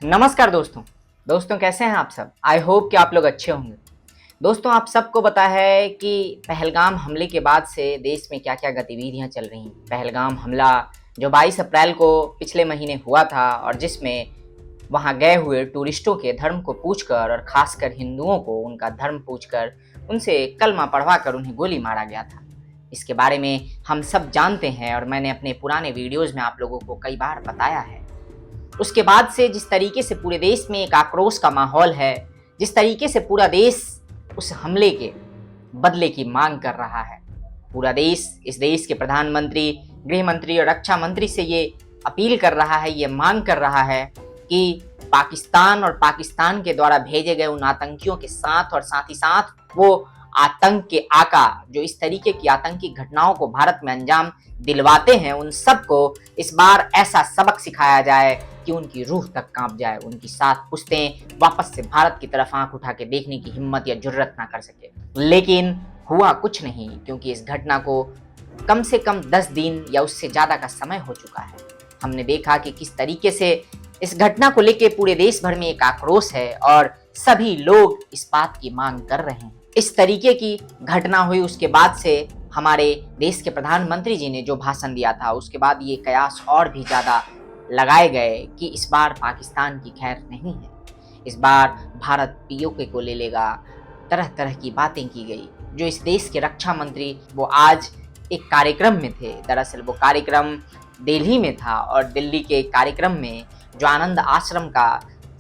नमस्कार दोस्तों कैसे हैं आप सब। आई होप कि आप लोग अच्छे होंगे। दोस्तों आप सबको पता है कि पहलगाम हमले के बाद से देश में क्या क्या गतिविधियां चल रही हैं। पहलगाम हमला जो 22 अप्रैल को पिछले महीने हुआ था और जिसमें वहां गए हुए टूरिस्टों के धर्म को पूछकर और खासकर हिंदुओं को उनका धर्म पूछकर उनसे कलमा पढ़वाकर उन्हें गोली मारा गया था। इसके बारे में हम सब जानते हैं और मैंने अपने पुराने वीडियोज में आप लोगों को कई बार बताया है। उसके बाद से जिस तरीके से पूरे देश में एक आक्रोश का माहौल है, जिस तरीके से पूरा देश उस हमले के बदले की मांग कर रहा है, पूरा देश इस देश के प्रधानमंत्री, गृह मंत्री और रक्षा मंत्री से ये अपील कर रहा है, ये मांग कर रहा है कि पाकिस्तान और पाकिस्तान के द्वारा भेजे गए उन आतंकियों के साथ और साथ ही साथ वो आतंक के आका जो इस तरीके की आतंकी घटनाओं को भारत में अंजाम दिलवाते हैं, उन सबको इस बार ऐसा सबक सिखाया जाए कि उनकी रूह तक कांप जाए, उनकी 7 पुश्तें वापस से भारत की तरफ आंख उठा के देखने की हिम्मत या जुर्रत ना कर सके। लेकिन हुआ कुछ नहीं, क्योंकि इस घटना को कम से कम 10 दिन या उससे ज्यादा का समय हो चुका है। हमने देखा कि किस तरीके से इस घटना को लेके पूरे देश भर में एक आक्रोश है और सभी लोग इस बात की मांग कर रहे हैं। इस तरीके की घटना हुई उसके बाद से हमारे देश के प्रधानमंत्री जी ने जो भाषण दिया था, उसके बाद ये कयास और भी ज्यादा लगाए गए कि इस बार पाकिस्तान की खैर नहीं है, इस बार भारत पीओके को ले लेगा। तरह तरह की बातें की गई। जो इस देश के रक्षा मंत्री वो आज एक कार्यक्रम में थे, दरअसल वो कार्यक्रम दिल्ली में था और दिल्ली के कार्यक्रम में जो आनंद आश्रम का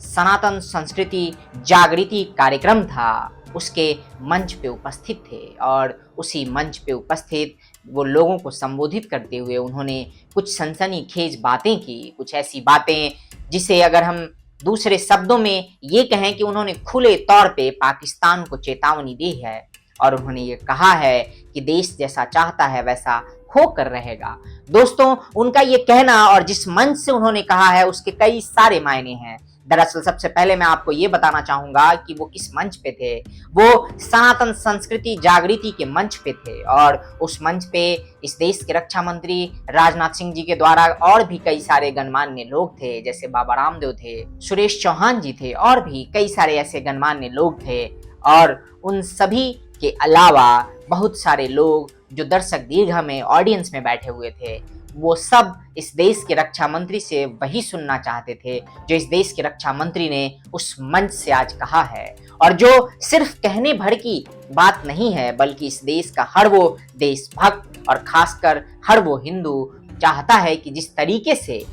सनातन संस्कृति जागृति कार्यक्रम था, उसके मंच पे उपस्थित थे और उसी मंच पे उपस्थित वो लोगों को संबोधित करते हुए उन्होंने कुछ सनसनीखेज बातें की, कुछ ऐसी बातें जिसे अगर हम दूसरे शब्दों में ये कहें कि उन्होंने खुले तौर पे पाकिस्तान को चेतावनी दी है और उन्होंने ये कहा है कि देश जैसा चाहता है वैसा होकर रहेगा। दोस्तों उनका ये कहना और जिस मंच से उन्होंने कहा है उसके कई सारे मायने हैं। दरअसल सबसे पहले मैं आपको ये बताना चाहूंगा कि वो किस मंच पे थे। वो सनातन संस्कृति जागृति के मंच पे थे और उस मंच पे इस देश के रक्षा मंत्री राजनाथ सिंह जी के द्वारा और भी कई सारे गणमान्य लोग थे, जैसे बाबा रामदेव थे, सुरेश चौहान जी थे और भी कई सारे ऐसे गणमान्य लोग थे। और उन सभी के अलावा बहुत सारे लोग जो दर्शक दीर्घा में ऑडियंस में बैठे हुए थे, वो सब इस देश के रक्षा मंत्री से वही सुनना चाहते थे जो इस देश के रक्षा मंत्री ने उस मंच से आज कहा है, और जो सिर्फ कहने भर की बात नहीं है बल्कि इस देश का हर वो देशभक्त और खासकर हर वो हिंदू चाहता है कि जिस तरीके से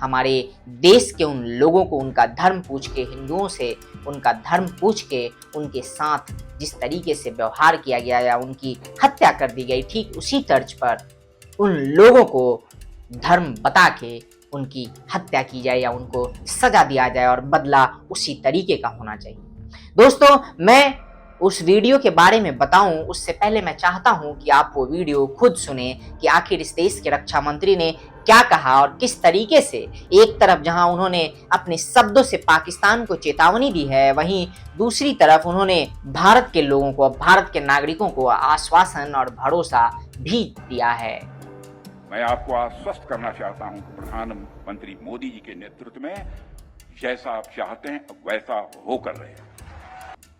हमारे देश के उन लोगों को उनका धर्म पूछ के, हिंदुओं से उनका धर्म पूछ के उनके साथ जिस तरीके से व्यवहार किया गया या उनकी हत्या कर दी गई, ठीक उसी तर्ज पर उन लोगों को धर्म बता के उनकी हत्या की जाए या उनको सजा दिया जाए और बदला उसी तरीके का होना चाहिए। दोस्तों मैं उस वीडियो के बारे में बताऊं उससे पहले मैं चाहता हूं कि आप वो वीडियो खुद सुने कि आखिर इस देश के रक्षा मंत्री ने क्या कहा और किस तरीके से एक तरफ जहां उन्होंने अपने शब्दों से पाकिस्तान को चेतावनी दी है, वहीं दूसरी तरफ उन्होंने भारत के लोगों को, भारत के नागरिकों को आश्वासन और भरोसा भी दिया है। मैं आपको आश्वस्त करना चाहता हूं कि प्रधानमंत्री मोदी जी के नेतृत्व में जैसा आप चाहते हैं वैसा होकर रहेगा।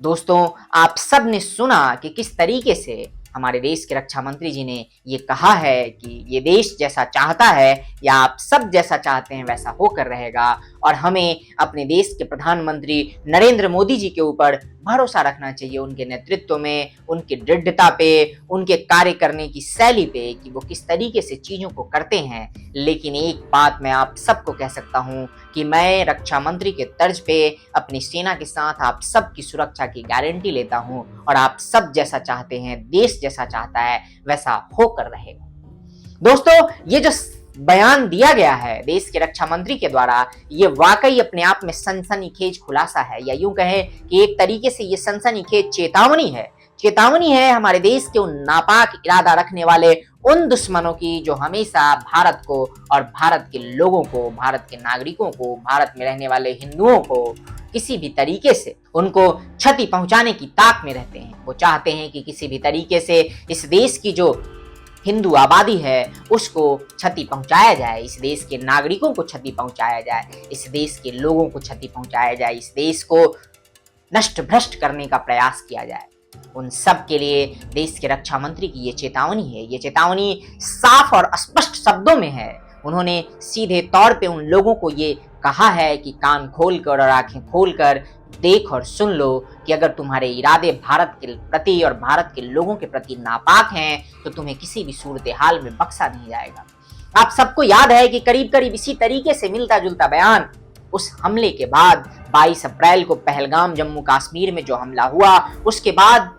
दोस्तों आप सब ने सुना कि किस तरीके से हमारे देश के रक्षा मंत्री जी ने ये कहा है कि ये देश जैसा चाहता है या आप सब जैसा चाहते हैं वैसा होकर रहेगा, और हमें अपने देश के प्रधानमंत्री नरेंद्र मोदी जी के ऊपर भरोसा रखना चाहिए, उनके नेतृत्व में, उनकी दृढ़ता पे, उनके कार्य करने की शैली पे कि वो किस तरीके से चीज़ों को करते हैं। लेकिन एक बात मैं आप सबको कह सकता हूँ कि मैं रक्षा मंत्री के तर्ज पे अपनी सेना के साथ आप सबकी सुरक्षा की गारंटी लेता हूँ और आप सब जैसा चाहते हैं, देश जैसा चाहता है वैसा होकर रहेगा। दोस्तों ये जो बयान दिया गया है देश के रक्षा मंत्री के द्वारा, ये वाकई अपने आप में सनसनीखेज खुलासा है, या यूं कहें कि एक तरीके से ये सनसनीखेज चेतावनी है हमारे देश के उन नापाक इरादा रखने वाले उन दुश्मनों की जो हमेशा भारत को और भारत के लोगों को, भारत के नागरिकों को, भारत में रहने वाले हिंदुओं को किसी भी तरीके से उनको क्षति पहुंचाने की ताक में रहते हैं। वो चाहते हैं कि किसी भी तरीके से इस देश की जो हिंदू आबादी है उसको क्षति पहुंचाया जाए, इस देश के नागरिकों को क्षति पहुंचाया जाए, इस देश के लोगों को क्षति पहुंचाया जाए, इस देश को नष्ट भ्रष्ट करने का प्रयास किया जाए। उन सब के लिए देश के रक्षा मंत्री की ये चेतावनी है। ये चेतावनी साफ और स्पष्ट शब्दों में है। उन्होंने सीधे तौर पे उन लोगों को ये कहा है कि कान खोलकर और आंखें खोलकर देख और सुन लो कि अगर तुम्हारे इरादे भारत के प्रति और भारत के लोगों के प्रति नापाक हैं तो तुम्हें किसी भी सूरत हाल में बख्शा नहीं जाएगा। आप सबको याद है कि करीब करीब इसी तरीके से मिलता जुलता बयान उस हमले के बाद 22 अप्रैल को पहलगाम जम्मू कश्मीर में जो हमला हुआ उसके बाद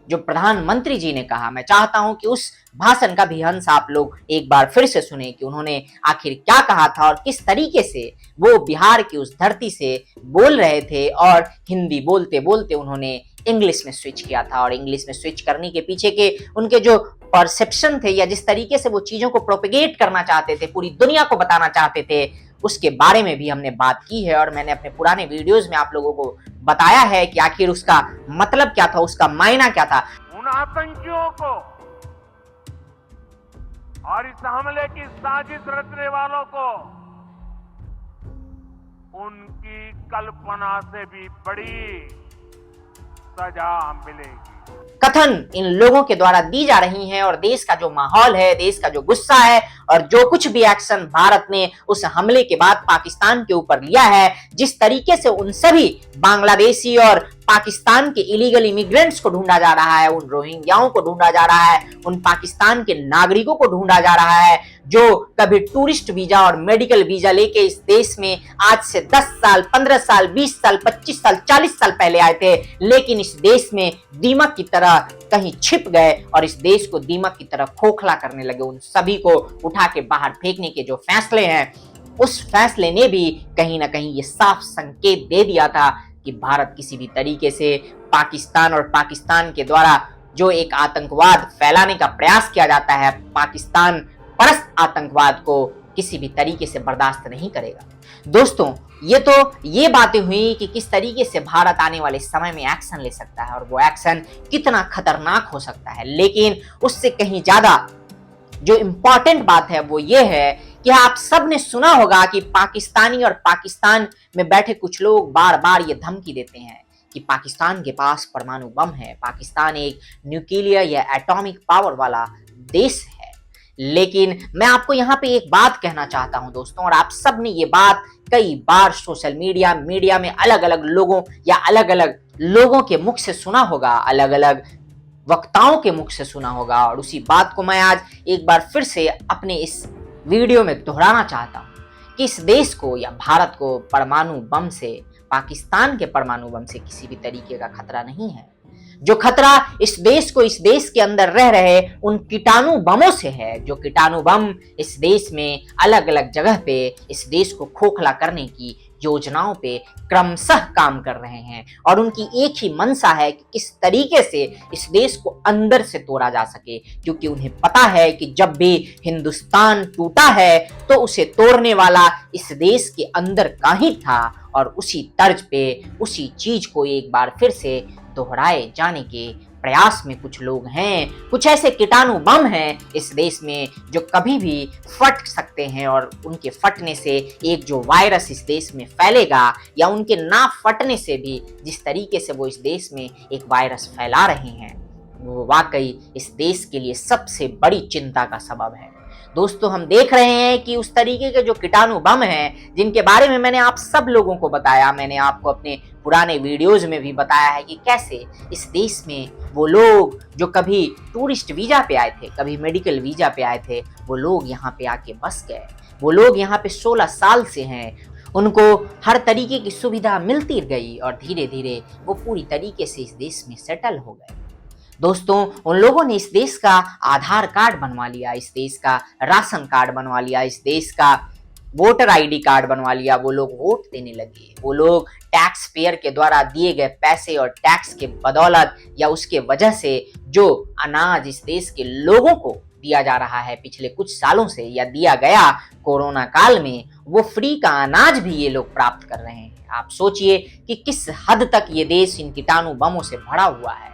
जो प्रधानमंत्री जी ने कहा, मैं चाहता हूं कि उस भाषण का भी अंश आप लोग एक बार फिर से सुने कि उन्होंने आखिर क्या कहा था और किस तरीके से वो बिहार की उस धरती से बोल रहे थे और हिंदी बोलते बोलते उन्होंने इंग्लिश में स्विच किया था। और इंग्लिश में स्विच करने के पीछे के उनके जो परसेप्शन थे या जिस तरीके से वो चीजों को प्रोपेगेट करना चाहते थे, पूरी दुनिया को बताना चाहते थे, उसके बारे में भी हमने बात की है। और मैंने अपने पुराने वीडियोस में आप लोगों को बताया है कि आखिर उसका मतलब क्या था, उसका मायना क्या था। उन आतंकियों को और इस हमले की साजिश रचने वालों को उनकी कल्पना से भी बड़ी सजा मिलेगी। कथन इन लोगों के द्वारा दी जा रही हैं और देश का जो माहौल है, देश का जो गुस्सा है और जो कुछ भी एक्शन भारत ने उस हमले के बाद पाकिस्तान के ऊपर लिया है, जिस तरीके से उन सभी बांग्लादेशी और पाकिस्तान के इलीगल इमिग्रेंट्स को ढूंढा जा रहा है, उन रोहिंग्याओं को ढूंढा जा रहा है, उन पाकिस्तान के नागरिकों को ढूंढा जा रहा है जो कभी टूरिस्ट वीजा और मेडिकल वीजा लेके इस देश में आज से 10 साल, 15 साल, 20 साल, 25 साल, 40 साल पहले आए थे, लेकिन इस देश में दीमक की तरह कहीं छिप गए और इस देश को दीमक की तरह खोखला करने लगे। उन सभी को उठा के बाहर फेंकने के जो फैसले हैं, उस फैसले ने भी कहीं ना कहीं ये साफ संकेत दे दिया था कि भारत किसी भी तरीके से पाकिस्तान और पाकिस्तान के द्वारा जो एक आतंकवाद फैलाने का प्रयास किया जाता है, पाकिस्तान परस्त आतंकवाद को किसी भी तरीके से बर्दाश्त नहीं करेगा। दोस्तों, ये बातें हुई कि किस तरीके से भारत आने वाले समय में एक्शन ले सकता है और वो एक्शन कितना खतरनाक हो सकता है। लेकिन उससे कहीं ज्यादा जो इंपॉर्टेंट बात है वो ये है कि आप सब ने सुना होगा कि पाकिस्तानी और पाकिस्तान में बैठे कुछ लोग बार बार ये धमकी देते हैं कि पाकिस्तान के पास परमाणु बम है, पाकिस्तान एक न्यूक्लियर या एटॉमिक पावर वाला देश है। लेकिन मैं आपको यहाँ पे एक बात कहना चाहता हूं दोस्तों, और आप सब ने ये बात कई बार सोशल मीडिया में अलग अलग लोगों या अलग अलग लोगों के मुख से सुना होगा, अलग अलग वक्ताओं के मुख से सुना होगा। और उसी बात को मैं आज एक बार फिर से अपने इस वीडियो में दोहराना चाहता हूं कि इस देश को या भारत को परमाणु बम से, पाकिस्तान के परमाणु बम से किसी भी तरीके का खतरा नहीं है। जो खतरा इस देश को, इस देश के अंदर रह रहे उन कीटाणु बमों से है, जो कीटाणु बम इस देश में अलग अलग जगह पे इस देश को खोखला करने की योजनाओं पे क्रमशः काम कर रहे हैं। और उनकी एक ही मंशा है कि किस तरीके से इस देश को अंदर से तोड़ा जा सके, क्योंकि उन्हें पता है कि जब भी हिंदुस्तान टूटा है तो उसे तोड़ने वाला इस देश के अंदर का ही था। और उसी तर्ज पे उसी चीज को एक बार फिर से दोहराए जाने के प्रयास में कुछ लोग हैं, कुछ ऐसे कीटाणु बम हैं इस देश में जो कभी भी फट सकते हैं। और उनके फटने से एक जो वायरस इस देश में फैलेगा, या उनके ना फटने से भी जिस तरीके से वो इस देश में एक वायरस फैला रहे हैं, वो वाकई इस देश के लिए सबसे बड़ी चिंता का सबब है। दोस्तों, हम देख रहे हैं कि उस तरीके के जो कीटाणु बम हैं जिनके बारे में मैंने आप सब लोगों को बताया, मैंने आपको अपने पुराने वीडियोज में भी बताया है कि कैसे इस देश में वो लोग जो कभी टूरिस्ट वीजा पे आए थे, कभी मेडिकल वीजा पे आए थे, वो लोग यहाँ पे आके बस गए। वो लोग यहाँ पे 16 साल से हैं, उनको हर तरीके की सुविधा मिलती गई और धीरे धीरे वो पूरी तरीके से इस देश में सेटल हो गए। दोस्तों, उन लोगों ने इस देश का आधार कार्ड बनवा लिया, इस देश का राशन कार्ड बनवा लिया, इस देश का वोटर आईडी कार्ड बनवा लिया। वो लोग वोट देने लगे, वो लोग टैक्स पेयर के द्वारा दिए गए पैसे और टैक्स के बदौलत या उसके वजह से जो अनाज इस देश के लोगों को दिया जा रहा है पिछले कुछ सालों से, या दिया गया कोरोना काल में, वो फ्री का अनाज भी ये लोग प्राप्त कर रहे हैं। आप सोचिए कि किस हद तक ये देश इन कीटाणु बमों से भरा हुआ है।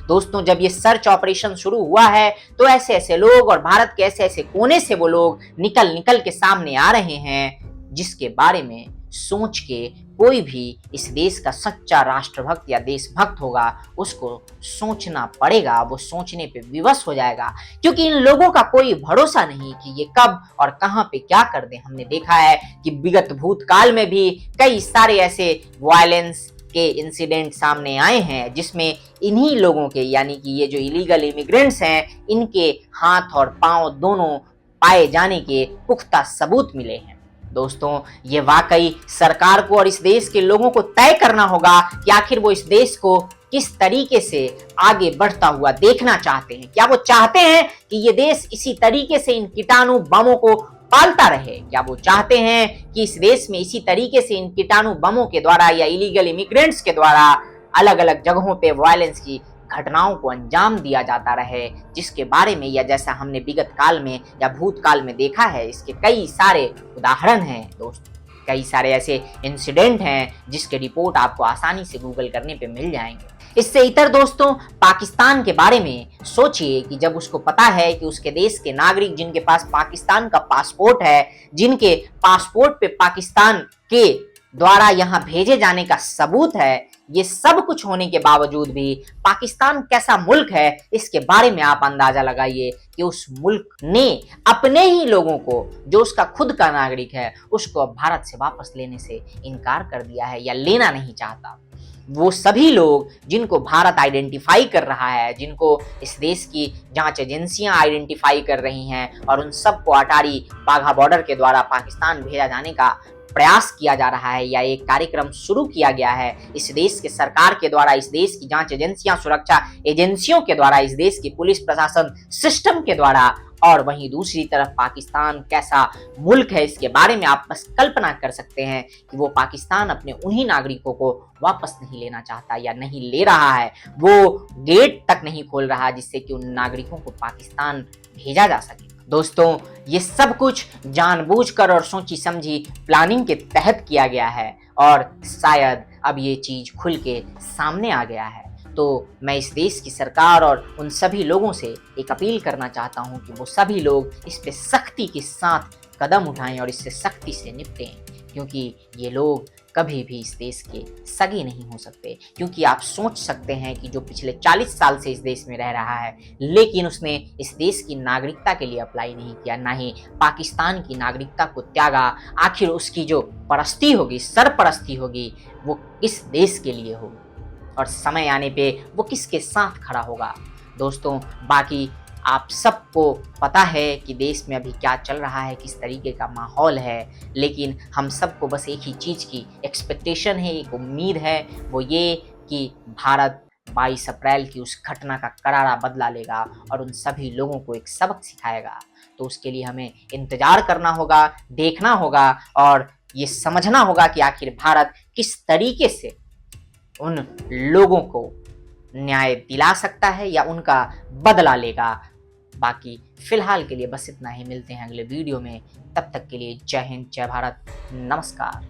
दोस्तों, जब ये सर्च ऑपरेशन शुरू हुआ है तो ऐसे ऐसे लोग और भारत के ऐसे ऐसे कोने से वो लोग निकल निकल के सामने आ रहे हैं जिसके बारे में सोच के कोई भी इस देश का सच्चा राष्ट्रभक्त या देशभक्त होगा उसको सोचना पड़ेगा, वो सोचने पे विवश हो जाएगा, क्योंकि इन लोगों का कोई भरोसा नहीं कि ये कब और कहां पे क्या कर दें। हमने देखा है कि विगत भूतकाल में भी कई सारे ऐसे वायलेंस के इंसिडेंट सामने आए हैं जिसमें इन्हीं लोगों के यानी कि ये जो इलीगल इमिग्रेंट्स हैं इनके हाथ और पांव दोनों पाए जाने के पुख्ता सबूत मिले हैं। दोस्तों, ये वाकई सरकार को और इस देश के लोगों को तय करना होगा कि आखिर वो इस देश को किस तरीके से आगे बढ़ता हुआ देखना चाहते हैं। क्या वो चाहते हैं कि ये देश इसी तरीके से इन कीटाणु बमों को पालता रहे? क्या वो चाहते हैं कि इस देश में इसी तरीके से इन कीटाणु बमों के द्वारा या इलीगल इमिग्रेंट्स के द्वारा अलग अलग जगहों पे वायलेंस की घटनाओं को अंजाम दिया जाता रहे, जिसके बारे में या जैसा हमने विगत काल में या भूतकाल में देखा है इसके कई सारे उदाहरण हैं। दोस्तों, कई सारे ऐसे इंसिडेंट हैं जिसके रिपोर्ट आपको आसानी से गूगल करने पे मिल जाएंगे। इससे इतर दोस्तों, पाकिस्तान के बारे में सोचिए कि जब उसको पता है कि उसके देश के नागरिक जिनके पास पाकिस्तान का पासपोर्ट है, जिनके पासपोर्ट पे पाकिस्तान के द्वारा यहाँ भेजे जाने का सबूत है, ये सब कुछ होने के बावजूद भी पाकिस्तान कैसा मुल्क है इसके बारे में आप अंदाजा लगाइए कि उस मुल्क ने अपने ही लोगों को, जो उसका खुद का नागरिक है, उसको भारत से वापस लेने से इनकार कर दिया है या लेना नहीं चाहता। वो सभी लोग जिनको भारत आइडेंटिफाई कर रहा है, जिनको इस देश की जांच एजेंसियां आइडेंटिफाई कर रही हैं और उन सबको अटारी वाघा बॉर्डर के द्वारा पाकिस्तान भेजा जाने का प्रयास किया जा रहा है या एक कार्यक्रम शुरू किया गया है इस देश के सरकार के द्वारा, इस देश की जांच एजेंसियां, सुरक्षा एजेंसियों के द्वारा, इस देश की पुलिस प्रशासन सिस्टम के द्वारा, और वहीं दूसरी तरफ पाकिस्तान कैसा मुल्क है इसके बारे में आप बस कल्पना कर सकते हैं कि वो पाकिस्तान अपने उन्हीं नागरिकों को वापस नहीं लेना चाहता या नहीं ले रहा है, वो गेट तक नहीं खोल रहा जिससे कि उन नागरिकों को पाकिस्तान भेजा जा सके। दोस्तों, ये सब कुछ जानबूझकर और सोची समझी प्लानिंग के तहत किया गया है और शायद अब ये चीज खुल के सामने आ गया है। तो मैं इस देश की सरकार और उन सभी लोगों से एक अपील करना चाहता हूं कि वो सभी लोग इस पे सख्ती के साथ कदम उठाएं और इससे सख्ती से निपटें, क्योंकि ये लोग कभी भी इस देश के सगे नहीं हो सकते। क्योंकि आप सोच सकते हैं कि जो पिछले 40 साल से इस देश में रह रहा है लेकिन उसने इस देश की नागरिकता के लिए अप्लाई नहीं किया, ना ही पाकिस्तान की नागरिकता को त्यागा, आखिर उसकी जो परस्ती होगी, सरपरस्ती होगी, वो किस देश के लिए होगी और समय आने पे वो किसके साथ खड़ा होगा। दोस्तों, बाकी आप सबको पता है कि देश में अभी क्या चल रहा है, किस तरीके का माहौल है, लेकिन हम सबको बस एक ही चीज़ की एक्सपेक्टेशन है, एक उम्मीद है, वो ये कि भारत 22 अप्रैल की उस घटना का करारा बदला लेगा और उन सभी लोगों को एक सबक सिखाएगा। तो उसके लिए हमें इंतजार करना होगा, देखना होगा और ये समझना होगा कि आखिर भारत किस तरीके से उन लोगों को न्याय दिला सकता है या उनका बदला लेगा। बाकी फिलहाल के लिए बस इतना ही, मिलते हैं अगले वीडियो में, तब तक के लिए जय हिंद, जय भारत, नमस्कार।